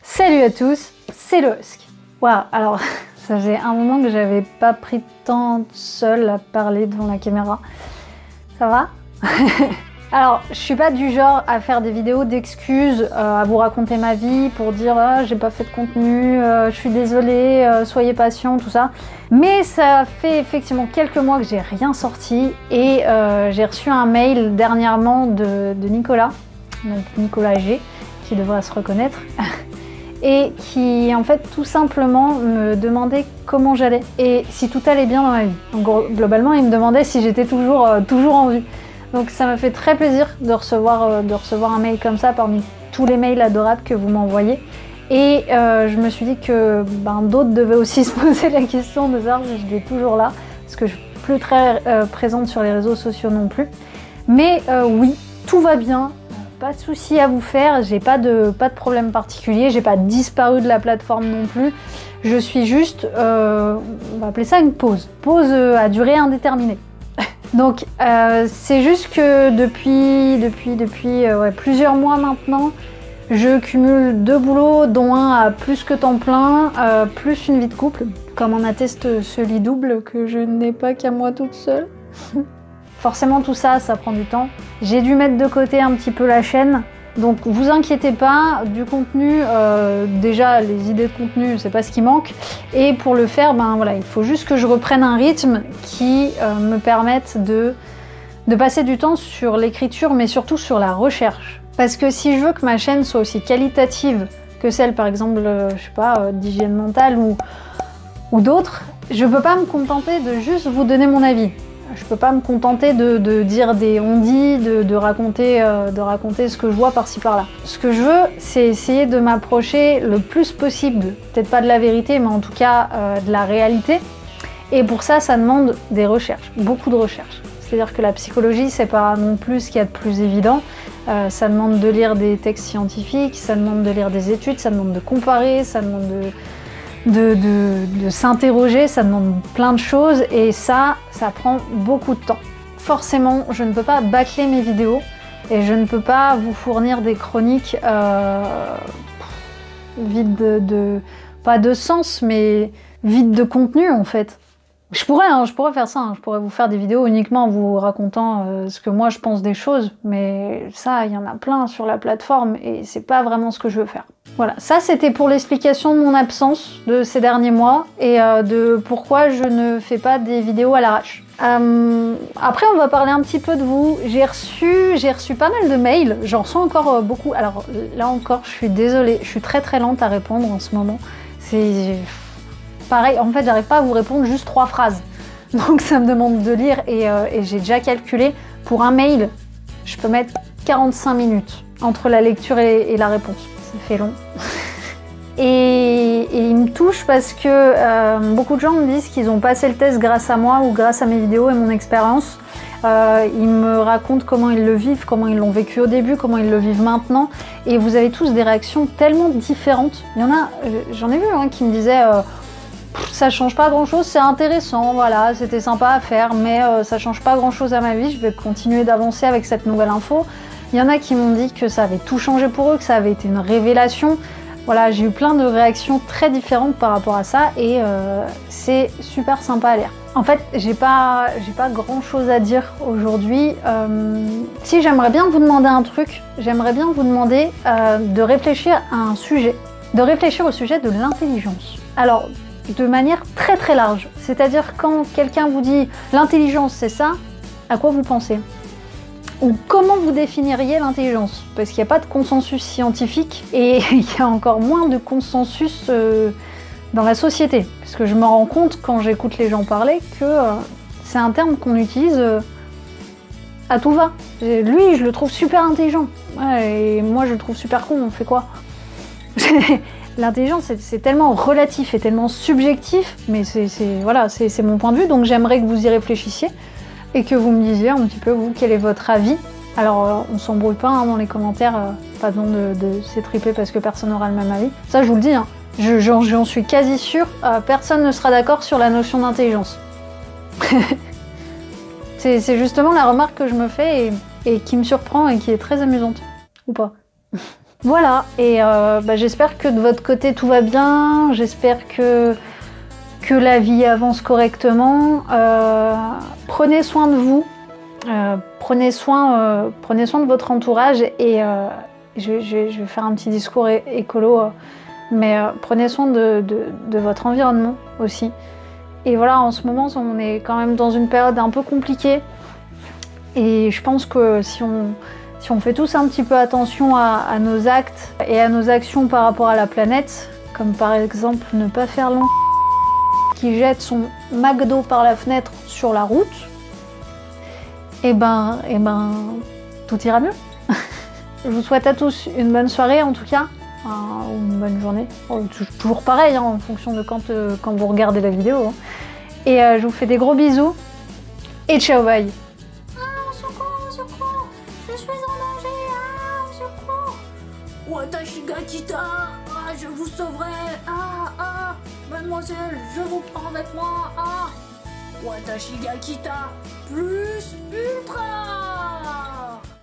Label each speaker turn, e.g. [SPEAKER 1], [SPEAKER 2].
[SPEAKER 1] Salut à tous, c'est le Husk. Waouh, alors ça faisait un moment que j'avais pas pris de temps seule à parler devant la caméra. Ça va? Alors, je suis pas du genre à faire des vidéos d'excuses, à vous raconter ma vie pour dire ah, j'ai pas fait de contenu, je suis désolée, soyez patient, tout ça. Mais ça fait effectivement quelques mois que j'ai rien sorti et j'ai reçu un mail dernièrement de Nicolas, donc Nicolas G, qui devrait se reconnaître, et qui en fait tout simplement me demandait comment j'allais et si tout allait bien dans ma vie. Donc globalement, il me demandait si j'étais toujours en vie. Donc ça m'a fait très plaisir de recevoir un mail comme ça parmi tous les mails adorables que vous m'envoyez. Et je me suis dit que d'autres devaient aussi se poser la question de savoir si j'étais toujours là, parce que je suis plus très présente sur les réseaux sociaux non plus. Mais oui, tout va bien, pas de soucis à vous faire, j'ai pas de problème particulier, j'ai pas disparu de la plateforme non plus. Je suis juste, on va appeler ça une pause à durée indéterminée. Donc c'est juste que depuis plusieurs mois maintenant, je cumule 2 boulots, dont un à plus que temps plein, plus une vie de couple, comme en atteste ce lit double que je n'ai pas qu'à moi toute seule. Forcément tout ça, ça prend du temps. J'ai dû mettre de côté un petit peu la chaîne. Donc vous inquiétez pas, du contenu, déjà les idées de contenu, c'est pas ce qui manque. Et pour le faire, voilà, il faut juste que je reprenne un rythme qui me permette de passer du temps sur l'écriture, mais surtout sur la recherche. Parce que si je veux que ma chaîne soit aussi qualitative que celle, par exemple, je sais pas, d'hygiène mentale ou d'autres, je peux pas me contenter de juste vous donner mon avis. Je peux pas me contenter de dire des on-dit, de raconter ce que je vois par-ci par-là. Ce que je veux, c'est essayer de m'approcher le plus possible, peut-être pas de la vérité, mais en tout cas de la réalité. Et pour ça, ça demande des recherches, beaucoup de recherches. C'est-à-dire que la psychologie, c'est pas non plus ce qu'il y a de plus évident. Ça demande de lire des textes scientifiques, ça demande de lire des études, ça demande de comparer, ça demande de s'interroger, ça demande plein de choses et ça prend beaucoup de temps. Forcément, je ne peux pas bâcler mes vidéos et je ne peux pas vous fournir des chroniques vides pas de sens, mais vides de contenu en fait. Je pourrais faire ça, je pourrais vous faire des vidéos uniquement en vous racontant ce que moi je pense des choses, mais ça, il y en a plein sur la plateforme et c'est pas vraiment ce que je veux faire. Voilà, ça c'était pour l'explication de mon absence de ces derniers mois et de pourquoi je ne fais pas des vidéos à l'arrache. Après, on va parler un petit peu de vous. J'ai reçu pas mal de mails, j'en reçois encore beaucoup. Alors là encore, je suis désolée, je suis très lente à répondre en ce moment. C'est pareil, en fait, j'arrive pas à vous répondre juste 3 phrases. Donc ça me demande de lire et j'ai déjà calculé. Pour un mail, je peux mettre 45 minutes entre la lecture et la réponse. Ça fait long. Et il me touche parce que beaucoup de gens me disent qu'ils ont passé le test grâce à moi ou grâce à mes vidéos et mon expérience. Ils me racontent comment ils le vivent, comment ils l'ont vécu au début, comment ils le vivent maintenant. Et vous avez tous des réactions tellement différentes. Il y en a, j'en ai vu qui me disaient ça change pas grand chose, c'est intéressant, voilà, c'était sympa à faire, mais ça change pas grand chose à ma vie, je vais continuer d'avancer avec cette nouvelle info. Il y en a qui m'ont dit que ça avait tout changé pour eux, que ça avait été une révélation. Voilà, j'ai eu plein de réactions très différentes par rapport à ça et c'est super sympa à lire. En fait, j'ai pas grand chose à dire aujourd'hui. Si j'aimerais bien vous demander un truc, j'aimerais bien vous demander de réfléchir à un sujet, de réfléchir au sujet de l'intelligence. Alors, de manière très large. C'est-à-dire quand quelqu'un vous dit l'intelligence c'est ça, à quoi vous pensez? Ou comment vous définiriez l'intelligence? Parce qu'il n'y a pas de consensus scientifique et il y a encore moins de consensus dans la société. Parce que je me rends compte quand j'écoute les gens parler que c'est un terme qu'on utilise à tout va. Lui, je le trouve super intelligent. Ouais, et moi, je le trouve super con, on fait quoi? L'intelligence, c'est tellement relatif et tellement subjectif, mais c'est mon point de vue, donc j'aimerais que vous y réfléchissiez et que vous me disiez un petit peu, vous, quel est votre avis. Alors, on s'embrouille pas dans les commentaires, pas besoin de s'étriper parce que personne n'aura le même avis. Ça, je vous le dis, j'en suis quasi sûre, personne ne sera d'accord sur la notion d'intelligence. C'est justement la remarque que je me fais et qui me surprend et qui est très amusante. Ou pas. Voilà, et j'espère que de votre côté tout va bien, j'espère que la vie avance correctement. Prenez soin de vous, prenez soin de votre entourage et je vais faire un petit discours écolo, mais prenez soin de votre environnement aussi. Et voilà, en ce moment, on est quand même dans une période un peu compliquée et je pense que si on fait tous un petit peu attention à nos actes et à nos actions par rapport à la planète, comme par exemple ne pas faire long qui jette son McDo par la fenêtre sur la route, et tout ira mieux. Je vous souhaite à tous une bonne soirée en tout cas, ou une bonne journée, toujours pareil hein, en fonction de quand vous regardez la vidéo. Hein. Et je vous fais des gros bisous et ciao bye.
[SPEAKER 2] Au secours, je suis en danger, au secours. Watashi ga kita, je vous sauverai, mademoiselle, je vous prends avec moi, Watashi ga kita, plus